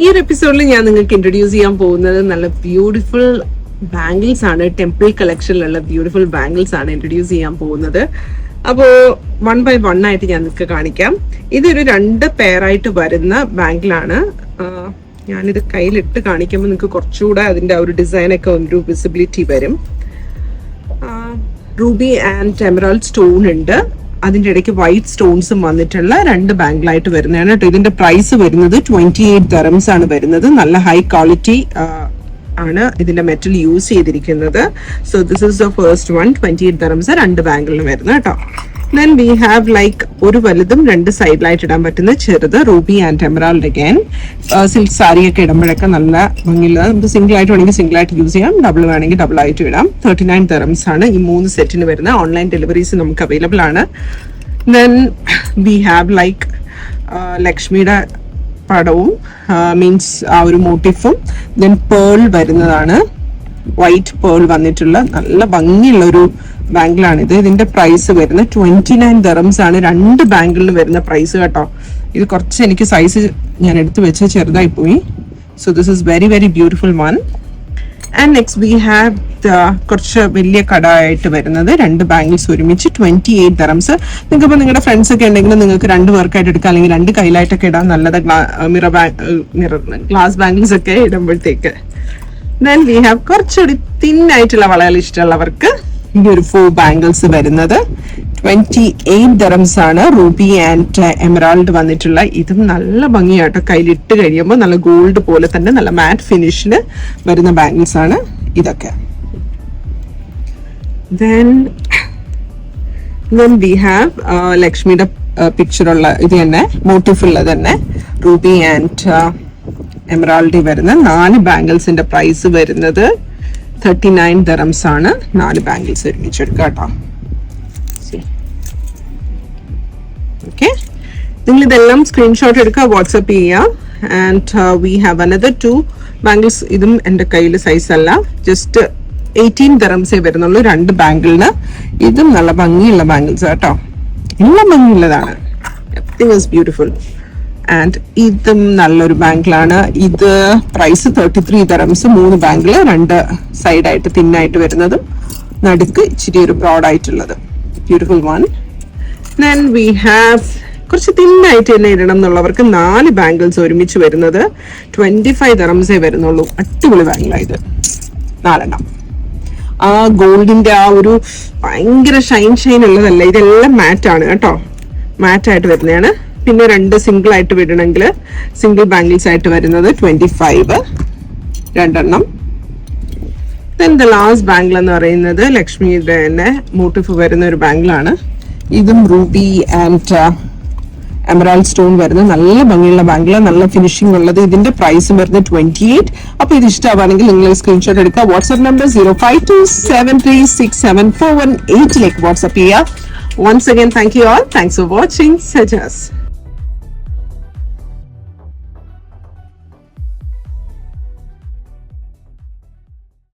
ഈ ഒരു എപ്പിസോഡിൽ ഞാൻ നിങ്ങൾക്ക് ഇൻട്രൊഡ്യൂസ് ചെയ്യാൻ പോകുന്നത് നല്ല ബ്യൂട്ടിഫുൾ ബാംഗിൾസ് ആണ്. ടെമ്പിൾ കളക്ഷനിലുള്ള ബ്യൂട്ടിഫുൾ ബാംഗിൾസ് ആണ് ഇൻട്രൊഡ്യൂസ് ചെയ്യാൻ പോകുന്നത്. അപ്പോ 1 by 1 ആയിട്ട് ഞാൻ നിങ്ങൾക്ക് കാണിക്കാം. ഇതൊരു 2 പെയറായിട്ട് വരുന്ന ബാംഗിളാണ്. ഞാനിത് കയ്യിലിട്ട് കാണിക്കുമ്പോൾ നിങ്ങൾക്ക് കുറച്ചുകൂടെ അതിന്റെ ആ ഒരു ഡിസൈനൊക്കെ ഒരു വിസിബിലിറ്റി വരും. റൂബി ആൻഡ് എമറാൾഡ് സ്റ്റോൺ ഉണ്ട്. അതിന്റെ ഇടയ്ക്ക് വൈറ്റ് സ്റ്റോൺസും വന്നിട്ടുള്ള 2 ബാംഗിളായിട്ട് വരുന്നതാണ് കേട്ടോ. ഇതിന്റെ പ്രൈസ് വരുന്നത് 28 dirhams ആണ് വരുന്നത്. നല്ല ഹൈ ക്വാളിറ്റി ആണ് ഇതിന്റെ മെറ്റൽ യൂസ് ചെയ്തിരിക്കുന്നത്. So this is the first one. 28 dirhams 2 ബാംഗിളിന് വരുന്നത് കേട്ടോ. Then we have like ഒരു വലുതും 2 സൈഡിലായിട്ട് ഇടാൻ പറ്റുന്ന ചെറുത് Ruby and emerald again. Silk sari ഒക്കെ ഇടുമ്പോഴൊക്കെ നല്ല ഭംഗിയുള്ള, നമുക്ക് സിംഗിൾ ആയിട്ട് വേണമെങ്കിൽ സിംഗിൾ ആയിട്ട് യൂസ് ചെയ്യാം, ഡബിൾ വേണമെങ്കിൽ ഡബിൾ ആയിട്ട് ഇടാം. 39 dirhams ആണ് ഈ 3 സെറ്റിന് വരുന്നത്. ഓൺലൈൻ ഡെലിവറീസ് നമുക്ക് അവൈലബിൾ ആണ്. Then we have like ലക്ഷ്മിയുടെ പടവും മീൻസ് ആ ഒരു മോട്ടീഫും ദെൻ പേൾ വരുന്നതാണ്. വൈറ്റ് പേൾ വന്നിട്ടുള്ള നല്ല ഭംഗിയുള്ള ഒരു ബാംഗിളാണിത്. ഇതിന്റെ പ്രൈസ് വരുന്നത് 29 dirhams ആണ് 2 ബാംഗിളിന് വരുന്ന പ്രൈസ് കേട്ടോ. ഇത് കുറച്ച് എനിക്ക് സൈസ് ഞാൻ എടുത്തു വെച്ച് ചെറുതായി പോയി. So this is very very beautiful one. And next we have കുറച്ച് വലിയ കടായിട്ട് വരുന്നത് 2 ബാംഗിൾസ് ഒരുമിച്ച് 28 dirhams. നിങ്ങൾക്ക് ഇപ്പോൾ നിങ്ങളുടെ ഫ്രണ്ട്സ് ഒക്കെ ഉണ്ടെങ്കിൽ നിങ്ങൾക്ക് 2 പേർക്കായിട്ട് എടുക്കാം, അല്ലെങ്കിൽ 2 കയ്യിലായിട്ടൊക്കെ ഇടാം. നല്ലത് ഗ്ലാസ് ബാംഗിൾസ് ഒക്കെ ഇടുമ്പോഴത്തേക്ക്. ദെൻ വി ഹാവ് കുറച്ചുകൂടി തിന്നായിട്ടുള്ള വളകൾ ഇഷ്ടമുള്ളവർക്ക് ഈ ഒരു 4 ബാംഗിൾസ് വരുന്നത് 28 dirhams ആണ്. റൂബി ആൻഡ് എമറാൾഡ് വന്നിട്ടുള്ള ഇതും നല്ല ഭംഗിയാട്ടോ. കയ്യിലിട്ട് കഴിയുമ്പോൾ നല്ല ഗോൾഡ് പോലെ തന്നെ നല്ല മാറ്റ് ഫിനിഷില് വരുന്ന ബാംഗിൾസ് ആണ് ഇതൊക്കെ. Then we have ലക്ഷ്മിയുടെ പിക്ചറുള്ള ഇത് തന്നെ മോട്ടീഫ് ഉള്ളത് തന്നെ റൂബി ആൻഡ് എമറാൾഡ് വരുന്ന 4 ബാംഗിൾസിന്റെ പ്രൈസ് വരുന്നത് 39 dirhams ആണ്. 4 ബാംഗിൾസ് ഒരുമിച്ചെടുക്കുക കേട്ടോ. ഓക്കെ, നിങ്ങൾ ഇതെല്ലാം സ്ക്രീൻഷോട്ട് എടുക്കുക, വാട്സപ്പ് ചെയ്യുക. And we have another 2 bangles. ഇതും എൻ്റെ കയ്യിൽ സൈസ് അല്ല, ജസ്റ്റ് 18 dirhams വരുന്നുള്ളൂ 2 ബാംഗിളിന്. ഇതും നല്ല ഭംഗിയുള്ള ബാംഗിൾസ് കേട്ടോ, എല്ലാം ഭംഗിയുള്ളതാണ്. Everything is beautiful. ആൻഡ് ഇതും നല്ലൊരു ബാംഗിളാണ്. ഇത് പ്രൈസ് 33 dirhams. 3 ബാംഗിള്, 2 സൈഡായിട്ട് തിന്നായിട്ട് വരുന്നതും നടുക്ക് ഇച്ചിരി ഒരു ബ്രോഡായിട്ടുള്ളത്. Beautiful one. Then we have കുറച്ച് തിന്നായിട്ട് തന്നെ ഇടണം എന്നുള്ളവർക്ക് 4 ബാംഗിൾസ് ഒരുമിച്ച് വരുന്നത് 25 dirhams വരുന്നുള്ളൂ. അടിപൊളി ബാംഗിളായത് 4 ആ ഗോൾഡിന്റെ ആ ഒരു ഭയങ്കര ഷൈൻ ഉള്ളതല്ല, ഇതെല്ലാം മാറ്റ് ആണ് കേട്ടോ. മാറ്റായിട്ട് വരുന്നതാണ്. പിന്നെ 2 സിംഗിൾ ആയിട്ട് വിടണമെങ്കിൽ സിംഗിൾ ബാംഗിൾസ് ആയിട്ട് വരുന്നത് 25 2. Then the last ബാംഗിൾ എന്ന് പറയുന്നത് ലക്ഷ്മിയുടെ തന്നെ മോട്ടീഫ് വരുന്ന ഒരു ബാംഗിളാണ്. ഇതും റൂബി ആൻഡ് എമറാൾഡ് സ്റ്റോൺ വരുന്ന നല്ല ഭംഗിയുള്ള ബാംഗിൾ, നല്ല ഫിനിഷിംഗ് ഉള്ളത്. ഇതിന്റെ പ്രൈസ് വരുന്നത് 28. അപ്പൊ ഇത് ഇഷ്ടമാണെങ്കിൽ നിങ്ങൾ സ്ക്രീൻഷോട്ട് എടുക്കുക. വാട്സ്ആപ്പ് നമ്പർ 0527367418 വാട്സ്ആപ്പ് ചെയ്യുക. Once again, thank you all. Thanks for watching. Suggest.